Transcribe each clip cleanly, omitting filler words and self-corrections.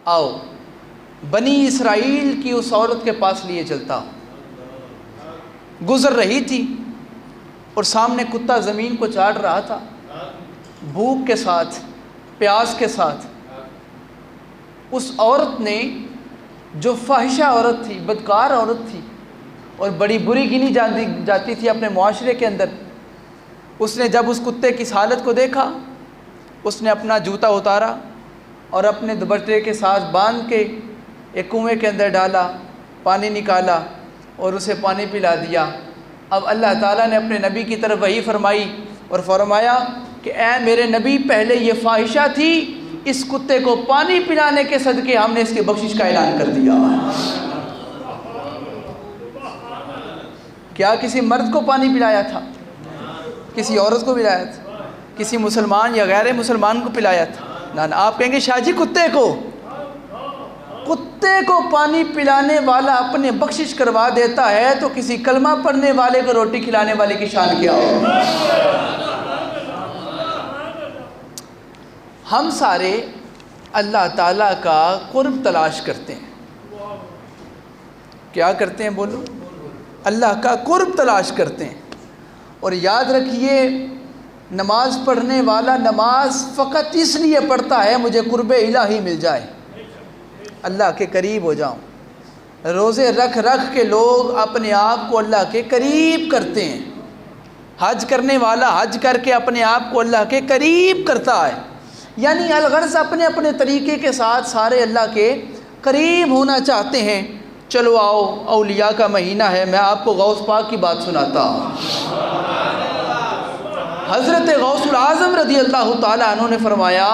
آؤ بنی اسرائیل کی اس عورت کے پاس لیے چلتا ہوں۔ گزر رہی تھی اور سامنے کتا زمین کو چاٹ رہا تھا، بھوک کے ساتھ، پیاس کے ساتھ۔ اس عورت نے، جو فاحشہ عورت تھی، بدکار عورت تھی اور بڑی بری گنی جاتی تھی اپنے معاشرے کے اندر، اس نے جب اس کتے کی حالت کو دیکھا، اس نے اپنا جوتا اتارا اور اپنے دوپٹے کے ساتھ باندھ کے ایک کنویں کے اندر ڈالا، پانی نکالا اور اسے پانی پلا دیا۔ اب اللہ تعالیٰ نے اپنے نبی کی طرف وحی فرمائی اور فرمایا کہ اے میرے نبی، پہلے یہ فاحشہ تھی، اس کتے کو پانی پلانے کے صدقے ہم نے اس کی بخشش کا اعلان کر دیا۔ کیا کسی مرد کو پانی پلایا تھا؟ کسی عورت کو پلایا تھا؟ کسی مسلمان یا غیر مسلمان کو پلایا تھا؟ نہ، آپ کہیں گے شاہ جی کتے کو پانی پلانے والا اپنے بخشش کروا دیتا ہے تو کسی کلمہ پڑھنے والے کو روٹی کھلانے والے کی شان کیا ہو؟ ہم سارے اللہ تعالیٰ کا قرب تلاش کرتے ہیں۔ کیا کرتے ہیں بولو؟ اللہ کا قرب تلاش کرتے ہیں۔ اور یاد رکھیے، نماز پڑھنے والا نماز فقط اس لیے پڑھتا ہے مجھے قرب الہی مل جائے، اللہ کے قریب ہو جاؤں۔ روزے رکھ کے لوگ اپنے آپ کو اللہ کے قریب کرتے ہیں۔ حج کرنے والا حج کر کے اپنے آپ کو اللہ کے قریب کرتا ہے، یعنی الغرض اپنے اپنے طریقے کے ساتھ سارے اللہ کے قریب ہونا چاہتے ہیں۔ چلو آؤ، اولیاء کا مہینہ ہے، میں آپ کو غوث پاک کی بات سناتا ہوں۔ حضرت غوث العظم رضی اللہ تعالیٰ عنہ نے فرمایا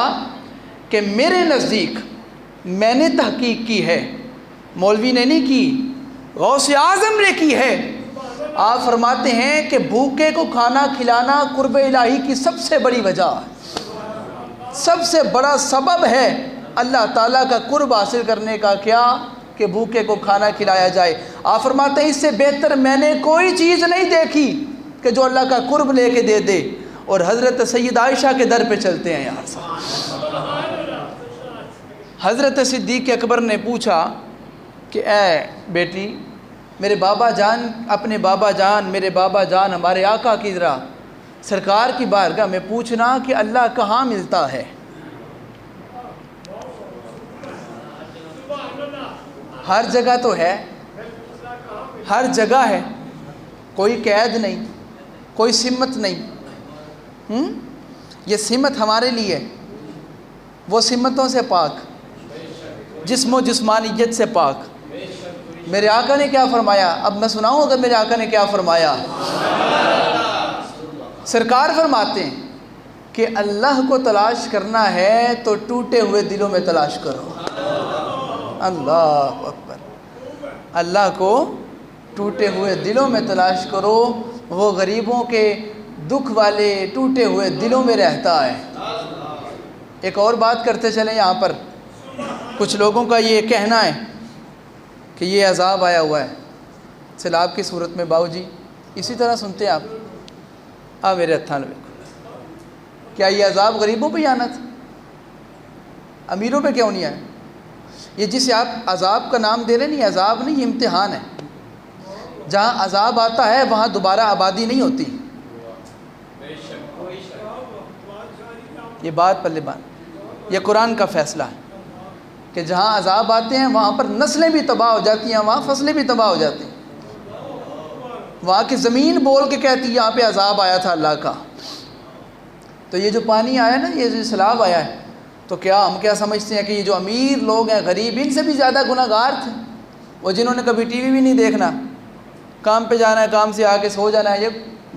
کہ میرے نزدیک، میں نے تحقیق کی ہے، مولوی نے نہیں کی، غوث اعظم نے کی ہے۔ آپ فرماتے ہیں کہ بھوکے کو کھانا کھلانا قرب الہی کی سب سے بڑی وجہ ہے، سب سے بڑا سبب ہے اللہ تعالیٰ کا قرب حاصل کرنے کا، کیا کہ بھوکے کو کھانا کھلایا جائے۔ آپ فرماتے ہیں اس سے بہتر میں نے کوئی چیز نہیں دیکھی کہ جو اللہ کا قرب لے کے دے دے۔ اور حضرت سید عائشہ کے در پہ چلتے ہیں یار صاحب۔ حضرت صدیق اکبر نے پوچھا کہ اے بیٹی، میرے بابا جان، اپنے بابا جان، میرے بابا جان ہمارے آقا کی طرح سرکار کی بارگاہ میں پوچھنا کہ اللہ کہاں ملتا ہے؟ ہر جگہ تو ہے، ہر جگہ ہے، کوئی قید نہیں، کوئی سمت نہیں۔ یہ سمت ہمارے لیے، وہ سمتوں سے پاک، جسم و جسمانیت سے پاک۔ میرے آقا نے کیا فرمایا؟ اب میں سناؤں اگر میرے آقا نے کیا فرمایا؟ سرکار فرماتے ہیں کہ اللہ کو تلاش کرنا ہے تو ٹوٹے ہوئے دلوں میں تلاش کرو۔ اللہ اکبر۔ اللہ کو ٹوٹے ہوئے دلوں میں تلاش کرو، وہ غریبوں کے دکھ والے ٹوٹے ہوئے دلوں میں رہتا ہے۔ ایک اور بات کرتے چلیں، یہاں پر کچھ لوگوں کا یہ کہنا ہے کہ یہ عذاب آیا ہوا ہے سیلاب کی صورت میں۔ باؤ جی اسی طرح سنتے ہیں آپ؟ میرے ہتھاں میں کیا یہ عذاب غریبوں پہ ہی آنا تھا؟ امیروں پہ کیوں نہیں آیا؟ یہ جسے آپ عذاب کا نام دے رہے ہیں، یہ عذاب نہیں، یہ امتحان ہے۔ جہاں عذاب آتا ہے وہاں دوبارہ آبادی نہیں ہوتی۔ یہ بات پلے باندھ، یہ قرآن کا فیصلہ ہے کہ جہاں عذاب آتے ہیں وہاں پر نسلیں بھی تباہ ہو جاتی ہیں، وہاں فصلیں بھی تباہ ہو جاتی ہیں۔ وہاں کی زمین بول کے کہتی ہے یہاں پہ عذاب آیا تھا اللہ کا۔ تو یہ جو پانی آیا نا، یہ جو سیلاب آیا ہے، تو کیا ہم کیا سمجھتے ہیں کہ یہ جو امیر لوگ ہیں، غریب، ان سے بھی زیادہ گناہ گار تھے؟ وہ جنہوں نے کبھی ٹی وی بھی نہیں دیکھنا، کام پہ جانا ہے، کام سے آ کے سو جانا ہے، یہ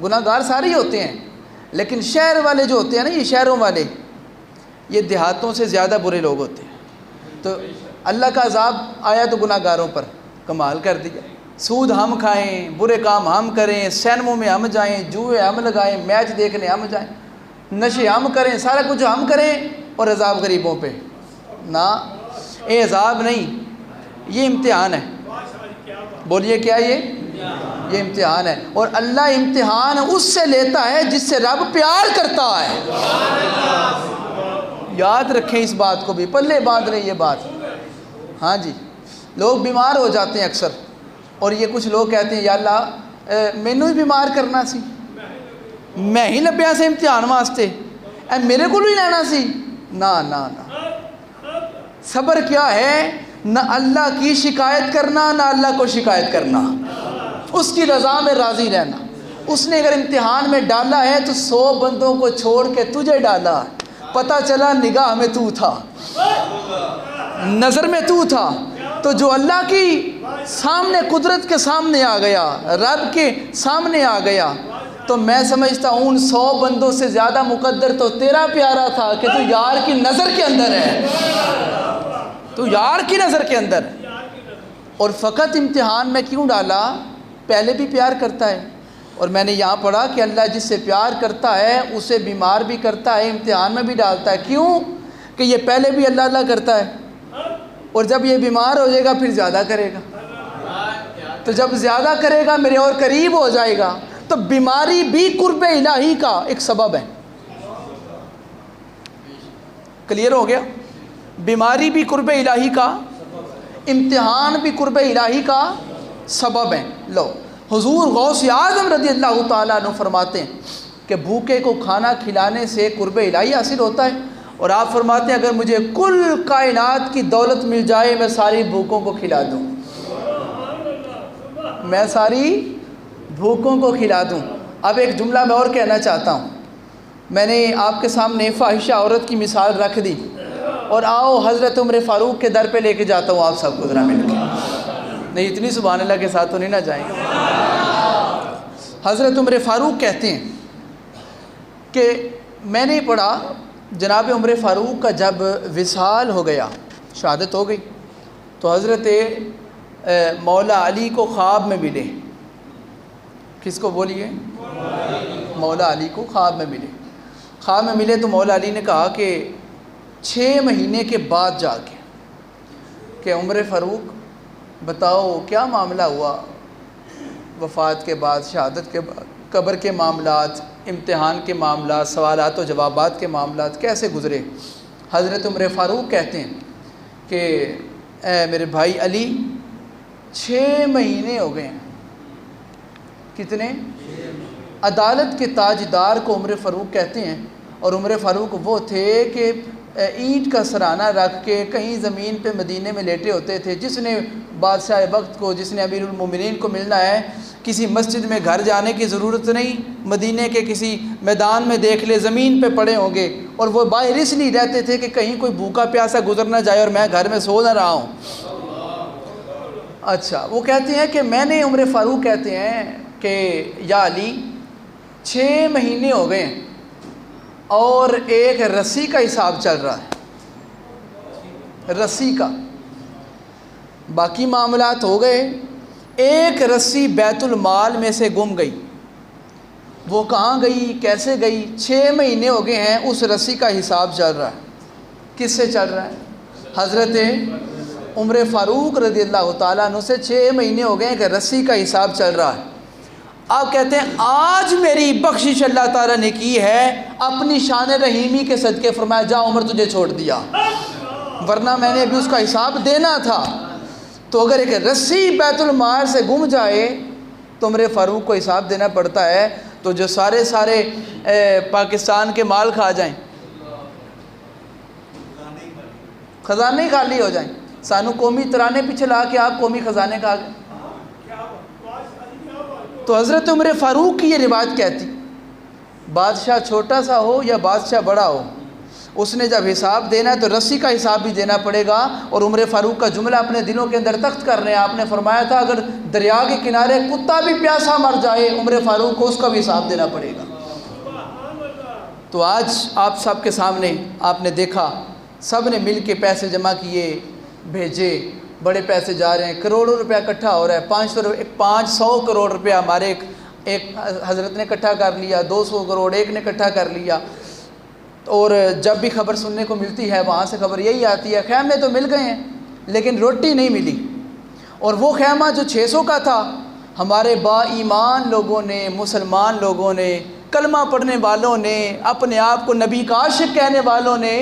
گناہ گار سارے ہی ہوتے ہیں۔ لیکن شہر والے جو ہوتے ہیں نا، یہ شہروں والے، یہ دیہاتوں سے زیادہ برے لوگ ہوتے ہیں۔ تو اللہ کا عذاب آیا تو گناہ گاروں پر، کمال کر دیا۔ سود ہم کھائیں، برے کام ہم کریں، سینموں میں ہم جائیں، جوئے ہم لگائیں، میچ دیکھنے ہم جائیں، نشے ہم کریں، سارا کچھ ہم کریں، اور عذاب غریبوں پہ نہ۔ یہ عذاب نہیں، یہ امتحان ہے۔ بولیے کیا یہ امتحان ہے۔ اور اللہ امتحان اس سے لیتا ہے جس سے رب پیار کرتا ہے۔ یاد رکھیں اس بات کو بھی، پلے باندھ رہے یہ بات۔ ہاں جی، لوگ بیمار ہو جاتے ہیں اکثر، اور یہ کچھ لوگ کہتے ہیں یا اللہ مینوں ہی بیمار کرنا سی، میں ہی لبیا سے امتحان واسطے، اے میرے کو ہی لینا سی۔ نہ نہ نہ، صبر کیا ہے؟ نہ اللہ کی شکایت کرنا، نہ اللہ کو شکایت کرنا، اس کی رضا میں راضی رہنا۔ اس نے اگر امتحان میں ڈالا ہے تو 100 بندوں کو چھوڑ کے تجھے ڈالا، پتہ چلا نگاہ میں تو تھا، نظر میں تو تھا، تو جو اللہ کی سامنے، قدرت کے سامنے آ گیا، رب کے سامنے آ گیا، تو میں سمجھتا ہوں ان 100 بندوں سے زیادہ مقدر تو تیرا پیارا تھا کہ تو یار کی نظر کے اندر ہے، تو یار کی نظر کے اندر ہے۔ اور فقط امتحان میں کیوں ڈالا؟ پہلے بھی پیار کرتا ہے، اور میں نے یہاں پڑھا کہ اللہ جس سے پیار کرتا ہے اسے بیمار بھی کرتا ہے، امتحان میں بھی ڈالتا ہے۔ کیوں؟ کہ یہ پہلے بھی اللہ اللہ کرتا ہے، اور جب یہ بیمار ہو جائے گا پھر زیادہ کرے گا، تو جب زیادہ کرے گا میرے اور قریب ہو جائے گا۔ تو بیماری بھی قرب الہی کا ایک سبب ہے۔ کلیئر ہو گیا؟ بیماری بھی قرب الہی کا، امتحان بھی قرب الہی کا سبب ہے۔ لو، حضور غوث اعظم رضی اللہ تعالیٰ عنہ فرماتے ہیں کہ بھوکے کو کھانا کھلانے سے قرب الہی حاصل ہوتا ہے، اور آپ فرماتے ہیں اگر مجھے کل کائنات کی دولت مل جائے میں ساری بھوکوں کو کھلا دوں، میں ساری بھوکوں کو کھلا دوں۔ اب ایک جملہ میں اور کہنا چاہتا ہوں، میں نے آپ کے سامنے فاحشہ عورت کی مثال رکھ دی، اور آؤ حضرت عمر فاروق کے در پہ لے کے جاتا ہوں آپ سب کو ذرا مل کے، نہیں اتنی سبحان اللہ کے ساتھ تو نہیں نہ جائیں گے۔ حضرت عمر فاروق کہتے ہیں کہ میں نے پڑھا جناب عمر فاروق کا جب وصال ہو گیا، شہادت ہو گئی، تو حضرت مولا علی کو خواب میں ملے۔ کس کو بولیے؟ مولا علی کو خواب میں ملے۔ خواب میں ملے تو مولا علی نے کہا کہ 6 مہینے کے بعد جا کے کہ عمر فاروق بتاؤ کیا معاملہ ہوا، وفات کے بعد، شہادت کے بعد، قبر کے معاملات، امتحان کے معاملات، سوالات و جوابات کے معاملات کیسے گزرے؟ حضرت عمر فاروق کہتے ہیں کہ اے میرے بھائی علی 6 مہینے ہو گئے ہیں۔ کتنے؟ عدالت کے تاجدار کو عمر فاروق کہتے ہیں، اور عمر فاروق وہ تھے کہ اینٹ کا سرانہ رکھ کے کہیں زمین پہ مدینے میں لیٹے ہوتے تھے۔ جس نے بادشاہ وقت کو، جس نے امیر المومنین کو ملنا ہے، کسی مسجد میں گھر جانے کی ضرورت نہیں، مدینے کے کسی میدان میں دیکھ لے زمین پہ پڑے ہوں گے، اور وہ باہر اس لیے رہتے تھے کہ کہیں کوئی بھوکا پیاسا گزر نہ جائے اور میں گھر میں سو نہ رہا ہوں۔ اچھا، وہ کہتے ہیں کہ میں نے، عمر فاروق کہتے ہیں کہ یا علی 6 مہینے ہو گئے ہیں اور ایک رسی کا حساب چل رہا ہے، رسی کا، باقی معاملات ہو گئے، ایک رسی بیت المال میں سے گم گئی۔ وہ کہاں گئی، کیسے گئی؟ 6 مہینے ہو گئے ہیں، اس رسی کا حساب چل رہا ہے۔ کس سے چل رہا ہے؟ حضرت عمر فاروق رضی اللہ تعالیٰ عنہ سے 6 مہینے ہو گئے ہیں کہ رسی کا حساب چل رہا ہے۔ آپ کہتے ہیں آج میری بخشش اللہ تعالیٰ نے کی ہے، اپنی شان رحیمی کے صدقے فرمایا جا عمر تجھے چھوڑ دیا، ورنہ میں نے ابھی اس کا حساب دینا تھا۔ تو اگر ایک رسی بیت المال سے گم جائے تو عمر فاروق کو حساب دینا پڑتا ہے، تو جو سارے پاکستان کے مال کھا جائیں، خزانے ہی خالی ہو جائیں، سانو قومی ترانے پیچھے لا کے آپ قومی خزانے کھا گئے۔ تو حضرت عمر فاروق کی یہ روایت کہتی، بادشاہ چھوٹا سا ہو یا بادشاہ بڑا ہو، اس نے جب حساب دینا ہے تو رسی کا حساب بھی دینا پڑے گا۔ اور عمر فاروق کا جملہ اپنے دلوں کے اندر تخت کر رہے ہیں۔ آپ نے فرمایا تھا اگر دریا کے کنارے کتا بھی پیاسا مر جائے عمر فاروق کو اس کا بھی حساب دینا پڑے گا۔ تو آج آپ سب کے سامنے آپ نے دیکھا، سب نے مل کے پیسے جمع کیے، بھیجے، بڑے پیسے جا رہے ہیں، کروڑوں روپیہ اکٹھا ہو رہا ہے، 500 کروڑ روپیہ ہمارے ایک حضرت نے اکٹھا کر لیا، 200 کروڑ ایک نے اکٹھا کر لیا۔ اور جب بھی خبر سننے کو ملتی ہے وہاں سے خبر یہی آتی ہے خیمے تو مل گئے ہیں لیکن روٹی نہیں ملی۔ اور وہ خیمہ جو 600 کا تھا، ہمارے با ایمان لوگوں نے، مسلمان لوگوں نے، کلمہ پڑھنے والوں نے، اپنے آپ کو نبی کا عاشق کہنے والوں نے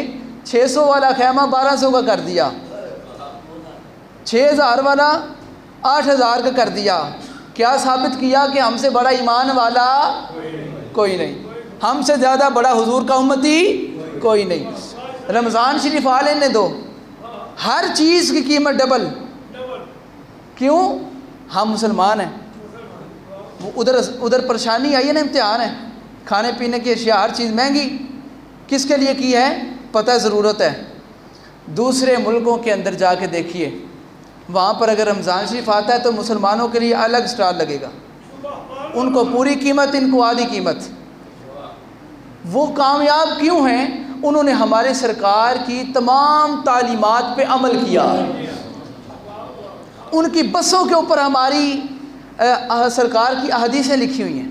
600 والا خیمہ 1200 کا کر دیا۔ 6,000 والا 8,000 کا کر دیا. کیا ثابت کیا؟ کہ ہم سے بڑا ایمان والا کوئی نہیں، ہم سے زیادہ بڑا حضور کا امتی کوئی نہیں. رمضان شریف آ لینے دو، ہر چیز کی قیمت ڈبل. کیوں؟ ہم مسلمان ہیں. ادھر پریشانی آئی ہے نا، امتحان ہے، کھانے پینے کی اشیاء ہر چیز مہنگی. کس کے لیے کی ہے؟ پتہ ضرورت ہے. دوسرے ملکوں کے اندر جا کے دیکھیے، وہاں پر اگر رمضان شریف آتا ہے تو مسلمانوں کے لیے الگ اسٹال لگے گا. ان کو پوری قیمت، ان کو آدھی قیمت. وہ کامیاب کیوں ہیں؟ انہوں نے ہمارے سرکار کی تمام تعلیمات پہ عمل کیا. ان کی بسوں کے اوپر ہماری سرکار کی احادیثیں لکھی ہوئی ہیں.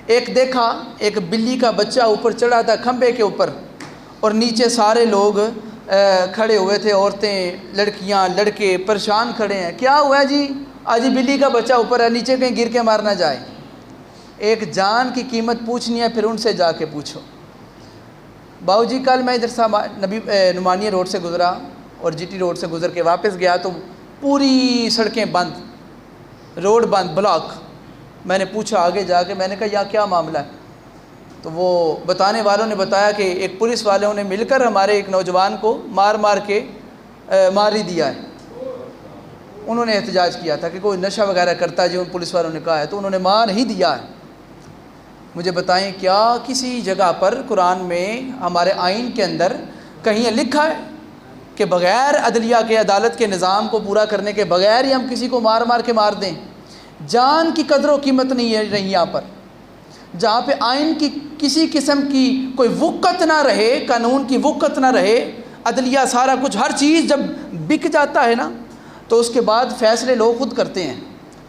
ایک دیکھا، ایک بلی کا بچہ اوپر چڑھا تھا کھمبے کے اوپر، اور نیچے سارے لوگ کھڑے ہوئے تھے، عورتیں، لڑکیاں، لڑکے پریشان کھڑے ہیں. کیا ہوا ہے جی؟ آج بلی کا بچہ اوپر ہے، نیچے کہیں گر کے مار نہ جائے. ایک جان کی قیمت پوچھنی ہے، پھر ان سے جا کے پوچھو. باؤ جی کل میں ادھر نعمانیہ روڈ سے گزرا اور جی ٹی روڈ سے گزر کے واپس گیا تو پوری سڑکیں بند، روڈ بند، بلاک. میں نے پوچھا آگے جا کے، میں نے کہا یہاں کیا معاملہ ہے؟ تو وہ بتانے والوں نے بتایا کہ ایک پولیس والوں نے مل کر ہمارے ایک نوجوان کو مار کے مار ہی دیا ہے. انہوں نے احتجاج کیا تھا کہ کوئی نشہ وغیرہ کرتا ہے، جو ان پولیس والوں نے کہا ہے، تو انہوں نے مار ہی دیا ہے. مجھے بتائیں کیا کسی جگہ پر قرآن میں ہمارے آئین کے اندر کہیں لکھا ہے کہ بغیر عدلیہ کے، عدالت کے نظام کو پورا کرنے کے بغیر ہی ہم کسی کو مار کے مار دیں؟ جان کی قدر و قیمت نہیں ہے رہی یہاں پر. جہاں پہ آئین کی کسی قسم کی کوئی وقت نہ رہے، قانون کی وقت نہ رہے، عدلیہ سارا کچھ ہر چیز جب بک جاتا ہے نا تو اس کے بعد فیصلے لوگ خود کرتے ہیں.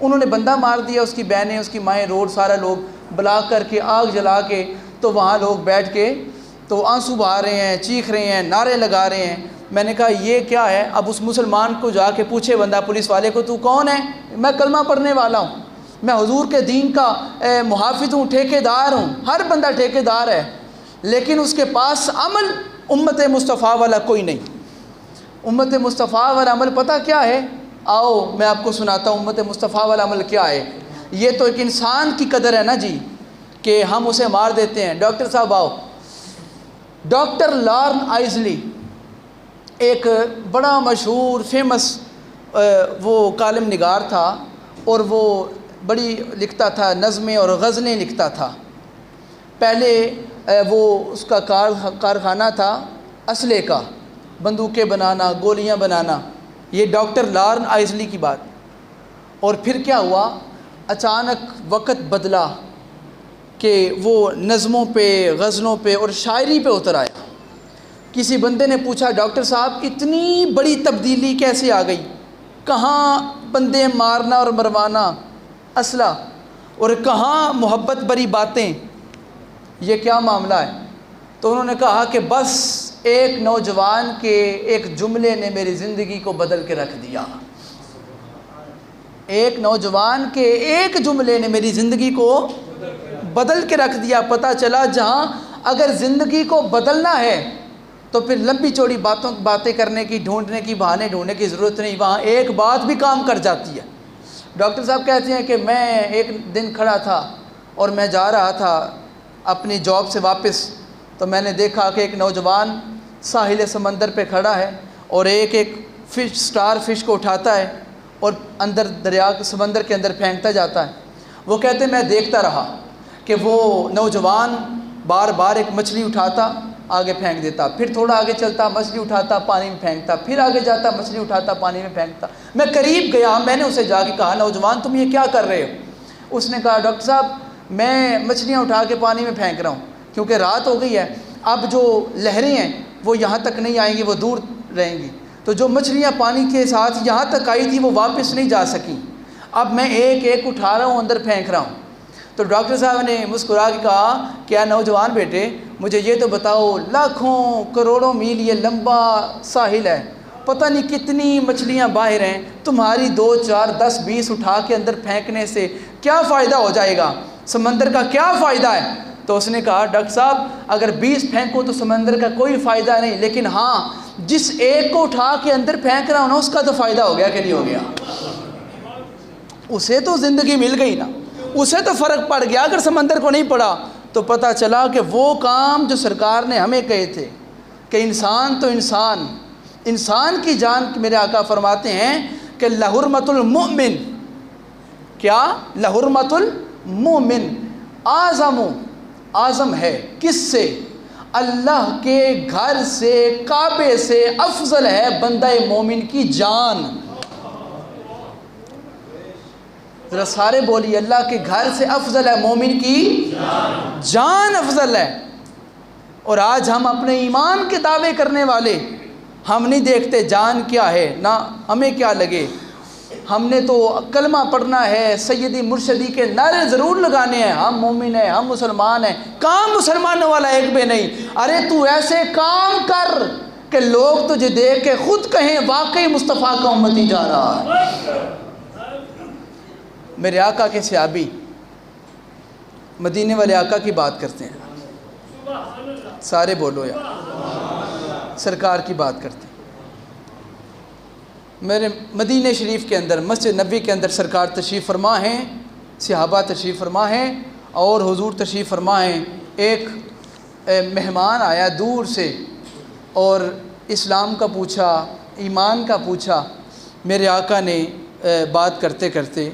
انہوں نے بندہ مار دیا، اس کی بہنیں، اس کی مائیں، روڈ سارا لوگ بلاک کر کے، آگ جلا کے، تو وہاں لوگ بیٹھ کے تو آنسو بہا رہے ہیں، چیخ رہے ہیں، نعرے لگا رہے ہیں. میں نے کہا یہ کیا ہے؟ اب اس مسلمان کو جا کے پوچھے بندہ پولیس والے کو، تو کون ہے؟ میں کلمہ پڑھنے والا ہوں، میں حضور کے دین کا محافظ ہوں، ٹھیکیدار ہوں. ہر بندہ ٹھیکیدار ہے، لیکن اس کے پاس عمل امت مصطفیٰ والا کوئی نہیں. امت مصطفیٰ والا عمل پتہ کیا ہے؟ آؤ میں آپ کو سناتا ہوں امت مصطفیٰ والا عمل کیا ہے. یہ تو ایک انسان کی قدر ہے نا جی، کہ ہم اسے مار دیتے ہیں. ڈاکٹر صاحب آؤ. ڈاکٹر لارن آئزلی ایک بڑا مشہور فیمس وہ کالم نگار تھا، اور وہ بڑی لکھتا تھا، نظمیں اور غزلیں لکھتا تھا. پہلے وہ اس کا کارخانہ تھا اسلحے کا، بندوقیں بنانا، گولیاں بنانا. یہ ڈاکٹر لارن آئزلی کی بات. اور پھر کیا ہوا؟ اچانک وقت بدلا کہ وہ نظموں پہ، غزلوں پہ اور شاعری پہ اتر آیا. کسی بندے نے پوچھا ڈاکٹر صاحب اتنی بڑی تبدیلی کیسے آ گئی؟ کہاں بندے مارنا اور مروانا، اسلحہ، اور کہاں محبت بری باتیں؟ یہ کیا معاملہ ہے؟ تو انہوں نے کہا کہ بس ایک نوجوان کے ایک جملے نے میری زندگی کو بدل کے رکھ دیا. ایک نوجوان کے ایک جملے نے میری زندگی کو بدل کے رکھ دیا. پتہ چلا جہاں اگر زندگی کو بدلنا ہے تو پھر لمبی چوڑی باتیں کرنے کی، ڈھونڈنے کی، بہانے ڈھونڈنے کی ضرورت نہیں، وہاں ایک بات بھی کام کر جاتی ہے. ڈاکٹر صاحب کہتے ہیں کہ میں ایک دن کھڑا تھا اور میں جا رہا تھا اپنی جاب سے واپس، تو میں نے دیکھا کہ ایک نوجوان ساحل سمندر پہ کھڑا ہے اور ایک اسٹار فش کو اٹھاتا ہے اور اندر دریا سمندر کے اندر پھینکتا جاتا ہے. وہ کہتے ہیں میں دیکھتا رہا کہ وہ نوجوان بار بار ایک مچھلی اٹھاتا، آگے پھینک دیتا، پھر تھوڑا آگے چلتا، مچھلی اٹھاتا، پانی میں پھینکتا، پھر آگے جاتا، مچھلی اٹھاتا، پانی میں پھینکتا. میں قریب گیا، میں نے اسے جا کے کہا نوجوان تم یہ کیا کر رہے ہو؟ اس نے کہا ڈاکٹر صاحب میں مچھلیاں اٹھا کے پانی میں پھینک رہا ہوں، کیونکہ رات ہو گئی ہے، اب جو لہریں ہیں وہ یہاں تک نہیں آئیں گی، وہ دور رہیں گی. تو جو مچھلیاں پانی کے ساتھ یہاں تک آئی تھی وہ واپس نہیں جا سکیں، اب میں ایک ایک اٹھا رہا ہوں، اندر پھینک رہا ہوں. تو ڈاکٹر صاحب نے مسکرا کے کہا کیا نوجوان بیٹے مجھے یہ تو بتاؤ، لاکھوں کروڑوں میل یہ لمبا ساحل ہے، پتہ نہیں کتنی مچھلیاں باہر ہیں، تمہاری 2 4 10 20 اٹھا کے اندر پھینکنے سے کیا فائدہ ہو جائے گا؟ سمندر کا کیا فائدہ ہے؟ تو اس نے کہا ڈاکٹر صاحب اگر 20 پھینکو تو سمندر کا کوئی فائدہ نہیں، لیکن ہاں جس ایک کو اٹھا کے اندر پھینک رہا ہوں نا، اس کا تو فائدہ ہو گیا کہ نہیں ہو گیا؟ اسے تو زندگی مل گئی نا، اسے تو فرق پڑ گیا۔ اگر سمندر کو نہیں پڑا تو پتہ چلا کہ وہ کام جو سرکار نے ہمیں کہے تھے کہ انسان تو انسان کی جان، میرے آقا فرماتے ہیں کہ لحرمت المؤمن، کیا لحرمت المؤمن اعظم ہے کس سے؟ اللہ کے گھر سے، کعبے سے افضل ہے بندہ مومن کی جان۔ ذرا سارے بولیے، اللہ کے گھر سے افضل ہے مومن کی جان افضل ہے۔ اور آج ہم اپنے ایمان کے دعوے کرنے والے، ہم نہیں دیکھتے جان کیا ہے، نہ ہمیں کیا لگے۔ ہم نے تو کلمہ پڑھنا ہے، سیدی مرشدی کے نعرے ضرور لگانے ہیں، ہم مومن ہیں، ہم مسلمان ہیں۔ کام مسلمانوں والا ایک بھی نہیں۔ ارے تو ایسے کام کر کہ لوگ تجھے دیکھ کے خود کہیں واقعی مصطفیٰ کا امتی جا رہا ہے۔ میرے آقا کے صحابی مدینے والے آقا کی بات کرتے ہیں، سارے بولو یار، سرکار کی بات کرتے ہیں۔ میرے مدینہ شریف کے اندر، مسجد نبوی کے اندر سرکار تشریف فرما ہیں، صحابہ تشریف فرما ہیں اور حضور تشریف فرما ہیں۔ ایک مہمان آیا دور سے اور اسلام کا پوچھا، ایمان کا پوچھا۔ میرے آقا نے بات کرتے کرتے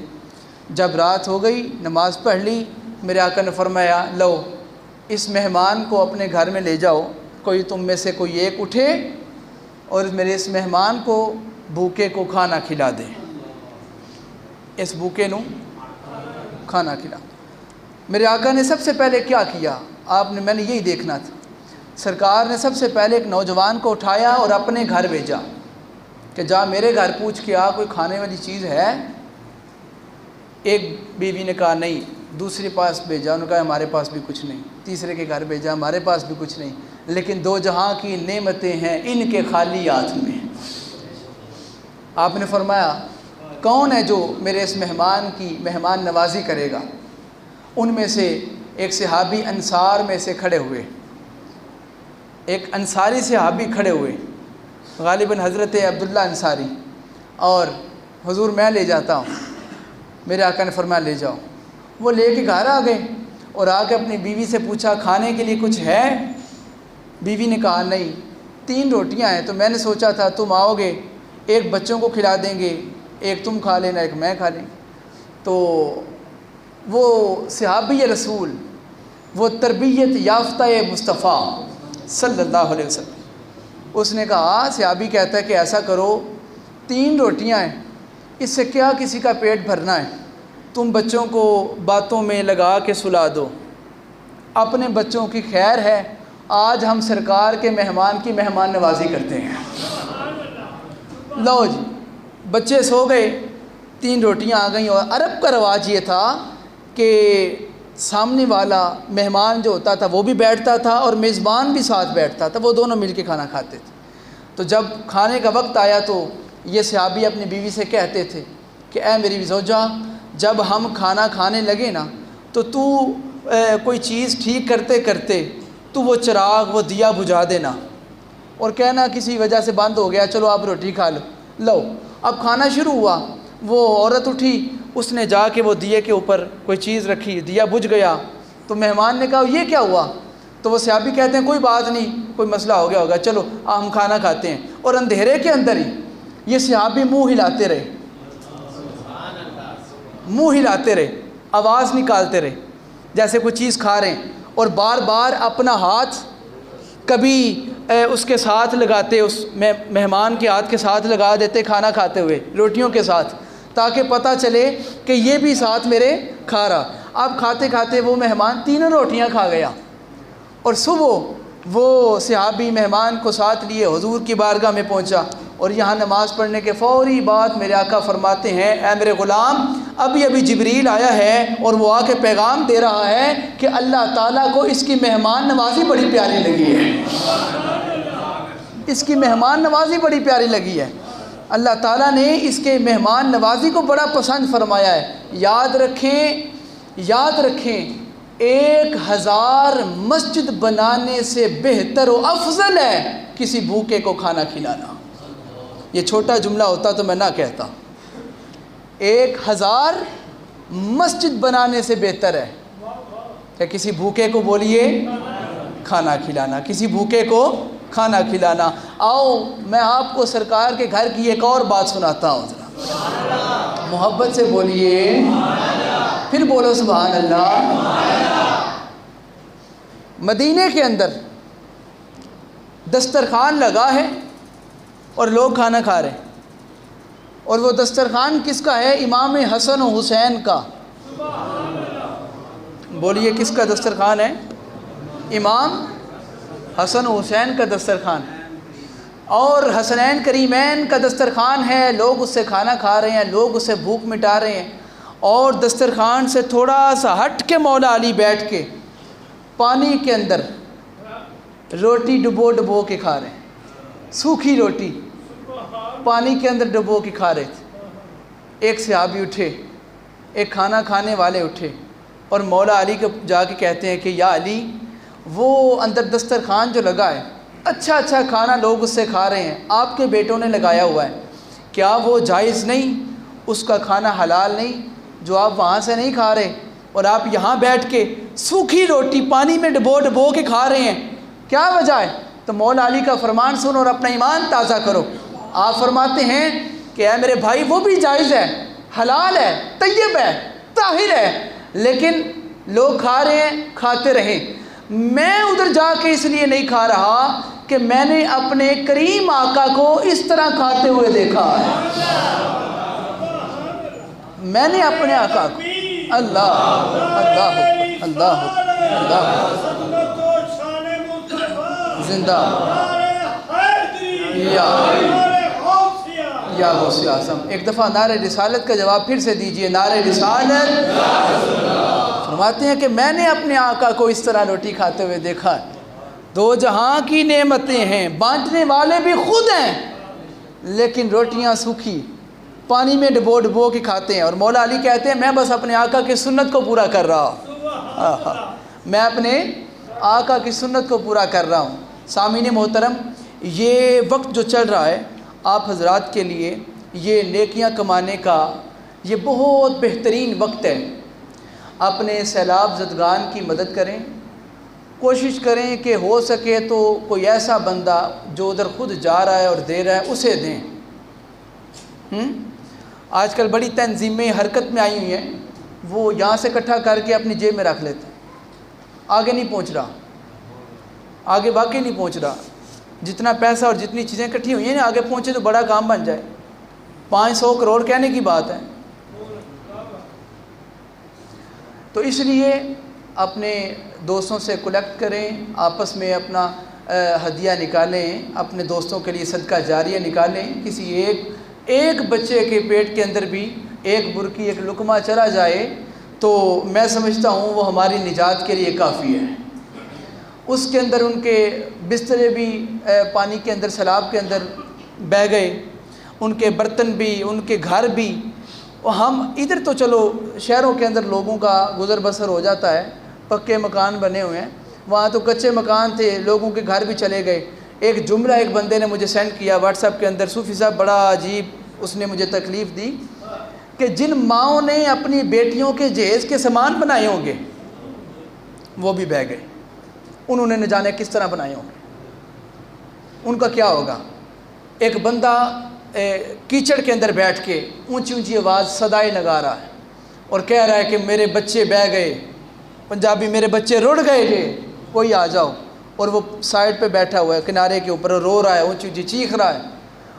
جب رات ہو گئی، نماز پڑھ لی، میرے آقا نے فرمایا لو اس مہمان کو اپنے گھر میں لے جاؤ، کوئی تم میں سے کوئی ایک اٹھے اور میرے اس مہمان کو بھوکے کو کھانا کھلا دے، اس بھوکے نو کھانا کھلا۔ میرے آقا نے سب سے پہلے کیا کیا؟ میں نے یہی دیکھنا تھا۔ سرکار نے سب سے پہلے ایک نوجوان کو اٹھایا اور اپنے گھر بھیجا کہ جا میرے گھر پوچھ کے آ، کوئی کھانے والی چیز ہے؟ ایک بیوی نے کہا نہیں، دوسرے پاس بھیجا، انہوں نے کہا ہمارے پاس بھی کچھ نہیں، تیسرے کے گھر بھیجا، ہمارے پاس بھی کچھ نہیں، لیکن دو جہاں کی نعمتیں ہیں ان کے خالی ہاتھ میں۔ آپ نے فرمایا کون ہے جو میرے اس مہمان کی مہمان نوازی کرے گا؟ ان میں سے ایک صحابی انصار میں سے کھڑے ہوئے، ایک انصاری صحابی کھڑے ہوئے، غالباً حضرت عبداللہ انصاری، اور حضور میں لے جاتا ہوں۔ میرے آقا نے فرمایا لے جاؤ۔ وہ لے کے گھر آ گئے اور آ کے اپنی بیوی سے پوچھا کھانے کے لیے کچھ ہے؟ بیوی نے کہا نہیں، 3 روٹیاں ہیں، تو میں نے سوچا تھا تم آؤ گے، ایک بچوں کو کھلا دیں گے، ایک تم کھا لینا، ایک میں کھا لیں۔ تو وہ صحابی رسول، وہ تربیت یافتہ مصطفیٰ صلی اللہ علیہ وسلم، اس نے کہا، صحابی کہتا ہے کہ ایسا کرو 3 روٹیاں ہیں، اس سے کیا کسی کا پیٹ بھرنا ہے، تم بچوں کو باتوں میں لگا کے سلا دو، اپنے بچوں کی خیر ہے، آج ہم سرکار کے مہمان کی مہمان نوازی کرتے ہیں۔ لو جی، بچے سو گئے، 3 روٹیاں آ گئیں۔ اور عرب کا رواج یہ تھا کہ سامنے والا مہمان جو ہوتا تھا وہ بھی بیٹھتا تھا اور میزبان بھی ساتھ بیٹھتا تھا، وہ دونوں مل کے کھانا کھاتے تھے۔ تو جب کھانے کا وقت آیا تو یہ صحابی اپنی بیوی سے کہتے تھے کہ اے میری زوجہ، جب ہم کھانا کھانے لگے نا تو کوئی چیز ٹھیک کرتے کرتے تو وہ چراغ، وہ دیا بجھا دینا، اور کہنا کسی وجہ سے بند ہو گیا، چلو آپ روٹی کھا لو۔ لو اب کھانا شروع ہوا، وہ عورت اٹھی، اس نے جا کے وہ دیے کے اوپر کوئی چیز رکھی، دیا بجھ گیا۔ تو مہمان نے کہا یہ کیا ہوا؟ تو وہ صحابی کہتے ہیں کوئی بات نہیں، کوئی مسئلہ ہو گیا ہوگا، چلو ہم کھانا کھاتے ہیں۔ اور اندھیرے کے اندر ہی یہ صحابی منہ ہلاتے رہے، منہ ہلاتے رہے، آواز نکالتے رہے جیسے کوئی چیز کھا رہے ہیں، اور بار بار اپنا ہاتھ کبھی اس کے ساتھ لگاتے، اس مہمان کے ہاتھ کے ساتھ لگا دیتے کھانا کھاتے ہوئے، روٹیوں کے ساتھ، تاکہ پتہ چلے کہ یہ بھی ساتھ میرے کھا رہا۔ اب کھاتے کھاتے وہ مہمان 3 روٹیاں کھا گیا، اور صبح وہ صحابی مہمان کو ساتھ لیے حضور کی بارگاہ میں پہنچا، اور یہاں نماز پڑھنے کے فوری بعد میرے آقا فرماتے ہیں اے میرے غلام، ابھی جبریل آیا ہے اور وہ آ کے پیغام دے رہا ہے کہ اللہ تعالیٰ کو اس کی مہمان نوازی بڑی پیاری لگی ہے، اس کی مہمان نوازی بڑی پیاری لگی ہے، اللہ تعالیٰ نے اس کے مہمان نوازی کو بڑا پسند فرمایا ہے۔ یاد رکھیں 1000 مسجد بنانے سے بہتر و افضل ہے کسی بھوکے کو کھانا کھلانا۔ یہ چھوٹا جملہ ہوتا تو میں نہ کہتا۔ 1000 مسجد بنانے سے بہتر ہے کہ کسی بھوکے کو بولیے کھانا کھلانا، کسی بھوکے کو کھانا کھلانا۔ آؤ میں آپ کو سرکار کے گھر کی ایک اور بات سناتا ہوں، ذرا محبت سے بولیے، پھر بولو سبحان اللہ۔ مدینے کے اندر دسترخوان لگا ہے اور لوگ کھانا کھا رہے ہیں، اور وہ دسترخوان کس کا ہے؟ امام حسن و حسین کا۔ بولیے کس کا دسترخوان ہے؟ امام حسن و حسین کا دسترخوان، اور حسنین کریمین کا دسترخوان ہے، لوگ اس سے کھانا کھا رہے ہیں، لوگ اس سے بھوک مٹا رہے ہیں۔ اور دسترخوان سے تھوڑا سا ہٹ کے مولا علی بیٹھ کے پانی کے اندر روٹی ڈبو ڈبو کے کھا رہے ہیں، سوکھی روٹی پانی کے اندر ڈبو کے کھا رہے تھے۔ ایک صحابی اٹھے، ایک کھانا کھانے والے اٹھے اور مولا علی کو جا کے کہتے ہیں کہ یا علی، وہ اندر دسترخوان جو لگا ہے، اچھا اچھا کھانا لوگ اس سے کھا رہے ہیں، آپ کے بیٹوں نے لگایا ہوا ہے، کیا وہ جائز نہیں؟ اس کا کھانا حلال نہیں جو آپ وہاں سے نہیں کھا رہے، اور آپ یہاں بیٹھ کے سوکھی روٹی پانی میں ڈبو ڈبو کے کھا رہے ہیں، کیا وجہ ہے؟ تو مولا علی کا فرمان سنو اور اپنا ایمان تازہ کرو۔ آپ فرماتے ہیں کہ اے میرے بھائی، وہ بھی جائز ہے، حلال ہے، طیب ہے، طاہر ہے، لیکن لوگ کھا رہے ہیں، کھاتے رہیں۔ میں ادھر جا کے اس لیے نہیں کھا رہا کہ میں نے اپنے کریم آقا کو اس طرح کھاتے ہوئے دیکھا ہے، میں نے اپنے آقا کو، اللہ اللہ اللہ اللہ زندہ یا غوث اعظم۔ ایک دفعہ نعرہ رسالت کا جواب پھر سے دیجئے، نعرہ رسالت۔ فرماتے ہیں کہ میں نے اپنے آقا کو اس طرح روٹی کھاتے ہوئے دیکھا ہے۔ دو جہاں کی نعمتیں ہیں، بانٹنے والے بھی خود ہیں، لیکن روٹیاں سوکھی پانی میں ڈبو ڈبو کے کھاتے ہیں۔ اور مولا علی کہتے ہیں میں بس اپنے آقا کی سنت کو پورا کر رہا ہوں، میں اپنے آقا کی سنت کو پورا کر رہا ہوں۔ سامعین محترم، یہ وقت جو چل رہا ہے آپ حضرات کے لیے، یہ نیکیاں کمانے کا یہ بہت بہترین وقت ہے۔ اپنے سیلاب زدگان کی مدد کریں، کوشش کریں کہ ہو سکے تو کوئی ایسا بندہ جو ادھر خود جا رہا ہے اور دے رہا ہے اسے دیں۔ آج کل بڑی تنظیمیں حرکت میں آئی ہوئی ہیں، وہ یہاں سے اکٹھا کر کے اپنی جیب میں رکھ لیتے ہیں، آگے نہیں پہنچ رہا، آگے واقعی نہیں پہنچ رہا۔ جتنا پیسہ اور جتنی چیزیں اکٹھی ہوئی ہیں آگے پہنچے تو بڑا کام بن جائے۔ 500 کروڑ کہنے کی بات ہے۔ تو اس لیے اپنے دوستوں سے کلیکٹ کریں، آپس میں اپنا ہدیہ نکالیں، اپنے دوستوں کے لیے صدقہ جاریہ نکالیں۔ کسی ایک بچے کے پیٹ کے اندر بھی ایک برکی ایک لقمہ چلا جائے تو میں سمجھتا ہوں وہ ہماری نجات کے لیے کافی ہے۔ اس کے اندر ان کے بسترے بھی پانی کے اندر سیلاب کے اندر بہہ گئے، ان کے برتن بھی، ان کے گھر بھی۔ اور ہم ادھر تو چلو شہروں کے اندر لوگوں کا گزر بسر ہو جاتا ہے، پکے مکان بنے ہوئے ہیں، وہاں تو کچے مکان تھے، لوگوں کے گھر بھی چلے گئے۔ ایک جملہ ایک بندے نے مجھے سینڈ کیا واٹس ایپ کے اندر، صوفی صاحب بڑا عجیب اس نے مجھے تکلیف دی کہ جن ماؤں نے اپنی بیٹیوں کے جہیز کے سامان بنائے ہوں گے وہ بھی بہہ گئے، انہوں نے نہ جانے کس طرح بنائے ہوں گے، ان کا کیا ہوگا۔ ایک بندہ کیچڑ کے اندر بیٹھ کے اونچی اونچی آواز صدائے لگا رہا ہے اور کہہ رہا ہے کہ میرے بچے بہہ گئے، پنجابی میرے بچے رڑ گئے جے، کوئی آ جاؤ۔ اور وہ سائڈ پہ بیٹھا ہوا ہے کنارے کے اوپر، رو رہا ہے، اونچی اونچی چیخ رہا ہے۔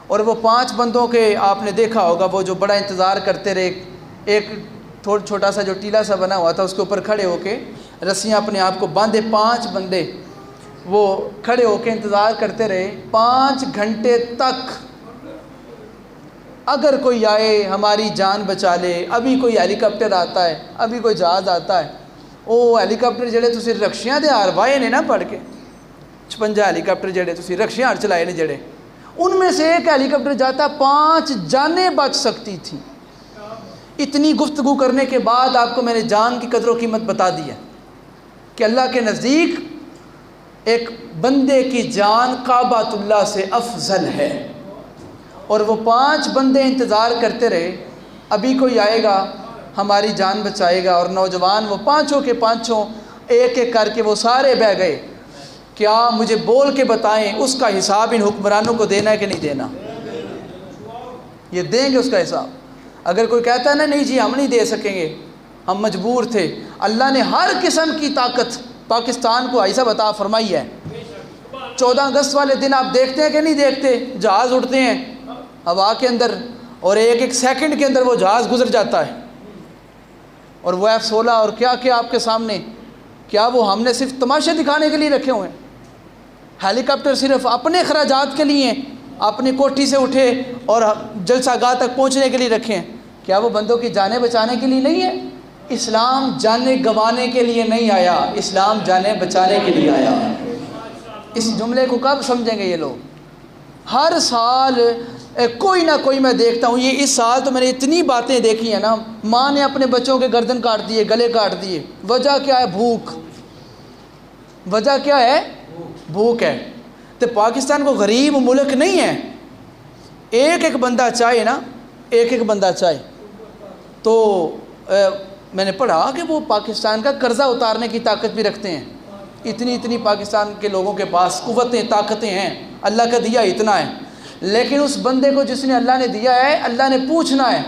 اور وہ 5 بندوں کے آپ نے دیکھا ہوگا وہ جو بڑا انتظار کرتے رہے، ایک چھوٹا سا جو ٹیلا سا بنا ہوا تھا اس کے اوپر کھڑے ہو کے رسیاں اپنے آپ کو باندھے، 5 بندے وہ کھڑے ہو کے انتظار کرتے رہے 5 گھنٹے تک، اگر کوئی آئے ہماری جان بچا لے۔ ابھی کوئی ہیلی کاپٹر آتا ہے، ابھی کوئی جہاز آتا ہے، وہ ہیلی کاپٹر جڑے تسی رکشیاں دے ہار وائے نے نا پڑھ کے 56 ہیلی کاپٹر جڑے تسی رکشیاں ہار چلائے نے جڑے، ان میں سے ایک ہیلی کاپٹر جاتا 5 جانیں بچ سکتی تھی۔ اتنی گفتگو کرنے کے بعد آپ کو میں نے جان کی قدر و قیمت بتا دی ہے کہ اللہ کے نزدیک ایک بندے کی جان کعبۃ اللہ سے افضل ہے، اور وہ 5 بندے انتظار کرتے رہے، ابھی کوئی آئے گا ہماری جان بچائے گا، اور نوجوان وہ 5 کے 5 ایک ایک کر کے وہ سارے بہ گئے۔ کیا مجھے بول کے بتائیں اس کا حساب ان حکمرانوں کو دینا ہے کہ نہیں دینا؟ یہ دیں گے اس کا حساب۔ اگر کوئی کہتا ہے نا نہیں جی ہم نہیں دے سکیں گے، ہم مجبور تھے، اللہ نے ہر قسم کی طاقت پاکستان کو ایسا عطا فرمائی ہے۔ 14 اگست والے دن آپ دیکھتے ہیں کہ نہیں دیکھتے؟ جہاز اڑتے ہیں ہوا کے اندر، اور ایک ایک سیکنڈ کے اندر وہ جہاز گزر جاتا ہے، اور وہ F-16 اور کیا کیا آپ کے سامنے۔ کیا وہ ہم نے صرف تماشے دکھانے کے لیے رکھے ہوئے ہیں؟ ہیلی کاپٹر صرف اپنے اخراجات کے لیے اپنی کوٹھی سے اٹھے اور جلسہ گاہ تک پہنچنے کے لیے رکھے ہیں؟ کیا وہ بندوں کی جانیں بچانے کے لیے نہیں ہے؟ اسلام جانیں گنوانے کے لیے نہیں آیا، اسلام جانیں بچانے کے لیے آیا۔ اس جملے کو کب سمجھیں گے یہ لوگ؟ ہر سال کوئی نہ کوئی میں دیکھتا ہوں، یہ اس سال تو میں نے اتنی باتیں دیکھی ہیں نا، ماں نے اپنے بچوں کے گردن کاٹ دیے، گلے کاٹ دیے، وجہ کیا ہے؟ بھوک۔ وجہ کیا ہے؟ بھوک ہے۔ تو پاکستان کو غریب ملک نہیں ہے، ایک ایک بندہ چاہے نا، ایک ایک بندہ چاہے تو میں نے پڑھا کہ وہ پاکستان کا قرضہ اتارنے کی طاقت بھی رکھتے ہیں۔ اتنی پاکستان کے لوگوں کے پاس قوتیں طاقتیں ہیں، اللہ کا دیا اتنا ہے، لیکن اس بندے کو جس نے اللہ نے دیا ہے، اللہ نے پوچھنا ہے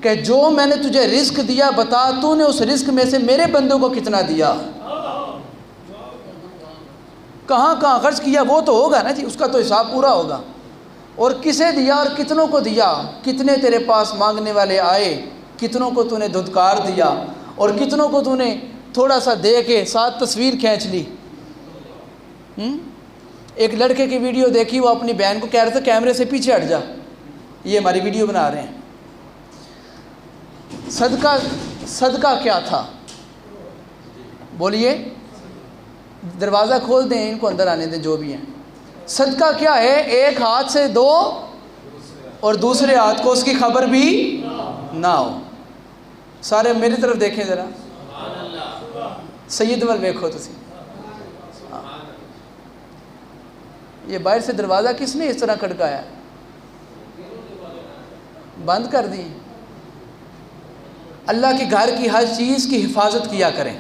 کہ جو میں نے تجھے رزق دیا بتا تو نے اس رزق میں سے میرے بندوں کو کتنا دیا، کہاں کہاں خرچ کیا، وہ تو ہوگا نا جی، اس کا تو حساب پورا ہوگا۔ اور کسے دیا اور کتنوں کو دیا، کتنے تیرے پاس مانگنے والے آئے، کتنوں کو تو نے دھتکار دیا، اور کتنوں کو تو نے تھوڑا سا دے کے ساتھ تصویر کھینچ لی۔ ایک لڑکے کی ویڈیو دیکھی، وہ اپنی بہن کو کہہ رہے تھے کیمرے سے پیچھے ہٹ جا، یہ ہماری ویڈیو بنا رہے ہیں۔ صدقہ کیا تھا؟ بولیے، دروازہ کھول دیں، ان کو اندر آنے دیں جو بھی ہیں۔ صدقہ کیا ہے؟ ایک ہاتھ سے دو اور دوسرے ہاتھ کو اس کی خبر بھی نہ ہو۔ سارے میری طرف دیکھیں ذرا، سید ول دیکھو تسی، یہ باہر سے دروازہ کس نے اس طرح کھڑکایا؟ بند کر دی۔ اللہ کے گھر کی ہر چیز کی حفاظت کیا کریں،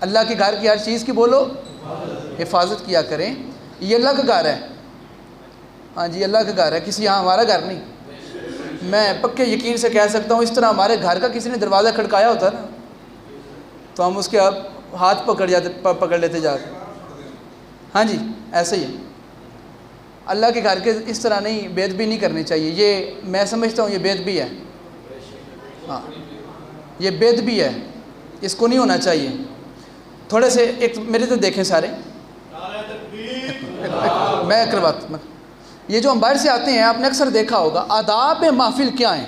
اللہ کے گھر کی ہر چیز کی بولو حفاظت کیا کریں۔ یہ اللہ کا گھر ہے، ہاں جی اللہ کا گھر ہے، کسی یہاں ہمارا گھر نہیں۔ میں پکے یقین سے کہہ سکتا ہوں اس طرح ہمارے گھر کا کسی نے دروازہ کھڑکایا ہوتا نا تو ہم اس کے ہاتھ پکڑ لیتے جا کے۔ ہاں جی ایسے ہی ہے، اللہ کے گھر کے اس طرح نہیں، بے ادبی نہیں کرنی چاہیے، یہ میں سمجھتا ہوں یہ بے ادبی ہے، ہاں یہ بے ادبی ہے، اس کو نہیں ہونا چاہیے۔ تھوڑے سے ایک میرے تو دیکھیں سارے، میں کرواتا ہوں، یہ جو ہم باہر سے آتے ہیں آپ نے اکثر دیکھا ہوگا آداب محفل کیا ہیں۔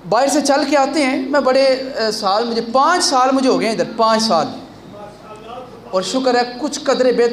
باہر سے چل کے آتے ہیں، میں بڑے سال، مجھے 5 سال مجھے ہو گئے ادھر، 5 سال، اور شکر ہے کچھ قدرے بیت